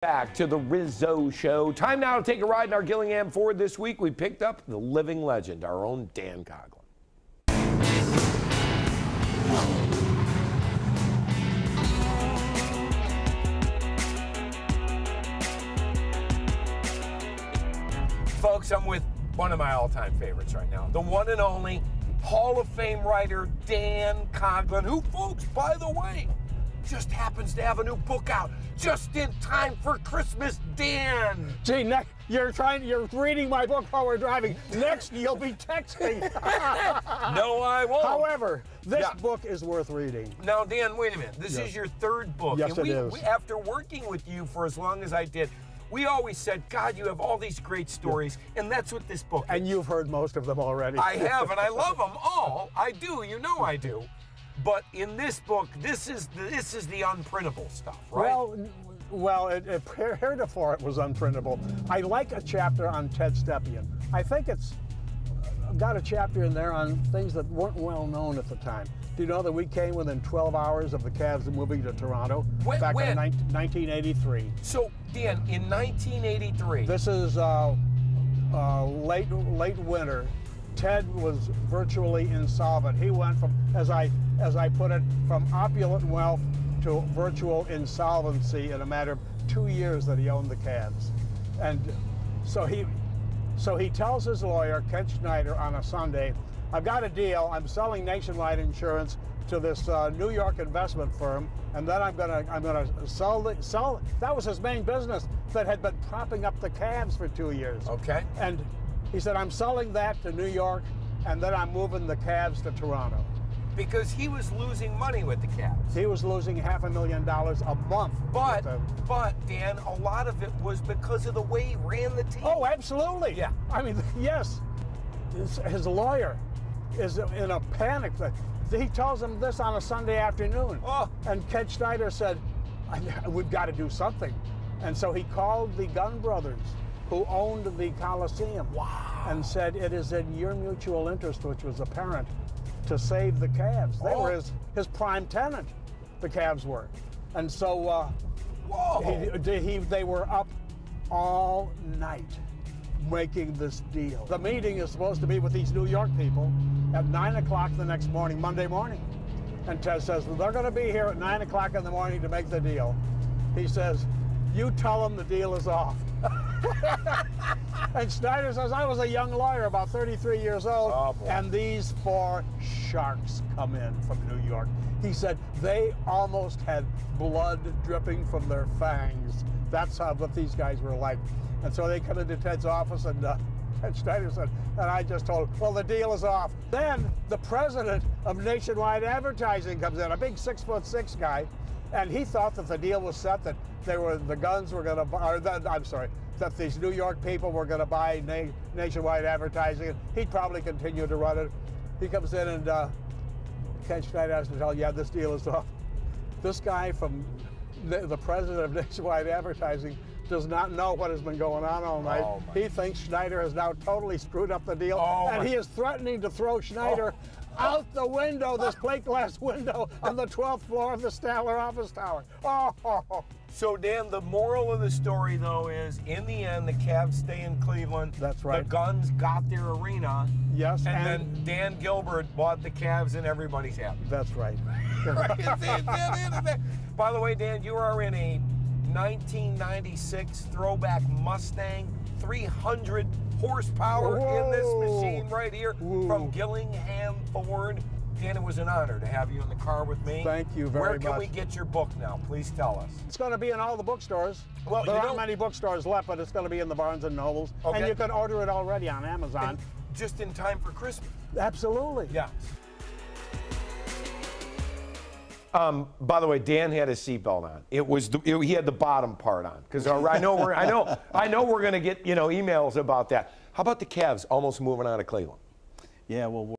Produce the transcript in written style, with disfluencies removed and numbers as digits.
Back to the Rizzo Show. Time now to take a ride in our Gillingham Ford. This week we picked up the living legend, our own Dan Coughlin. Folks, I'm with one of my all-time favorites right now, the one and only Hall of Fame writer Dan Coughlin, who, folks, by the way, just happens to have a new book out just in time for Christmas. Dan! Gee, you're reading my book while we're driving. Next, you'll be texting. No, I won't. However, this book is worth reading. Now, Dan, wait a minute. This is your third book. Yes, and it is. After working with you for as long as I did, we always said, God, you have all these great stories, and that's what this book is. And you've heard most of them already. I have, and I love them all. I do. You know I do. But in this book, this is the unprintable stuff, right? Well, heretofore it was unprintable. I like a chapter on Ted Stepien. I think it's got a chapter in there on things that weren't well known at the time. Do you know that we came within 12 hours of the Cavs moving to Toronto back in 1983? So, Dan, in 1983. This is late winter. Ted was virtually insolvent. He went from, as I put it, from opulent wealth to virtual insolvency in a matter of 2 years that he owned the Cavs. And so he tells his lawyer, Kent Schneider, on a Sunday, I've got a deal. I'm selling Nationwide Insurance to this New York investment firm, and then I'm gonna sell. That was his main business that had been propping up the Cavs for 2 years. Okay. And he said, I'm selling that to New York, and then I'm moving the Cavs to Toronto. Because he was losing money with the Cavs. He was losing $500,000 a month. But Dan, a lot of it was because of the way he ran the team. Oh, absolutely. Yeah. I mean, yes. His lawyer is in a panic. He tells him this on a Sunday afternoon. Oh. And Kent Schneider said, we've got to do something. And so he called the Gunn brothers, who owned the Coliseum. Wow. And said, it is in your mutual interest, which was apparent, to save the Cavs. They were his prime tenant, the Cavs were. And so they were up all night making this deal. The meeting is supposed to be with these New York people at 9 o'clock the next morning, Monday morning. And Ted says, well, they're going to be here at 9 o'clock in the morning to make the deal. He says, you tell them the deal is off. And Schneider says, I was a young lawyer, about 33 years old, and these four sharks come in from New York. He said they almost had blood dripping from their fangs. That's what these guys were like. And so they come into Ted's office, and Schneider said, and I just told him, well, the deal is off. Then the president of Nationwide Advertising comes in, a big 6'6" guy, and he thought that the deal was set, that the Guns were going to buy, that these New York people were going to buy Nationwide Advertising. He'd probably continue to run it. He comes in, and Ken Schneider has to tell, yeah, this deal is off. This guy from the president of Nationwide Advertising does not know what has been going on all night. He thinks Schneider has now totally screwed up the deal, and he is threatening to throw Schneider out the window, this plate glass window on the 12th floor of the Statler office tower. So, Dan, the moral of the story, though, is in the end, the Cavs stay in Cleveland. That's right. The Guns got their arena. Yes. And then Dan Gilbert bought the Cavs, and everybody's happy. That's right. By the way, Dan, you are in a 1996 throwback Mustang, 300 horsepower in this machine right here from Gillingham Ford. Dan, it was an honor to have you in the car with me. Thank you very much. Where can we get your book now? Please tell us. It's going to be in all the bookstores. Well, there aren't many bookstores left, but it's going to be in the Barnes & Nobles. Okay. And you can order it already on Amazon. Just in time for Christmas. Absolutely. Yeah. By the way, Dan had his seatbelt on. He had the bottom part on, because I know we're going to get emails about that. How about the Cavs almost moving out of Cleveland? Yeah, well.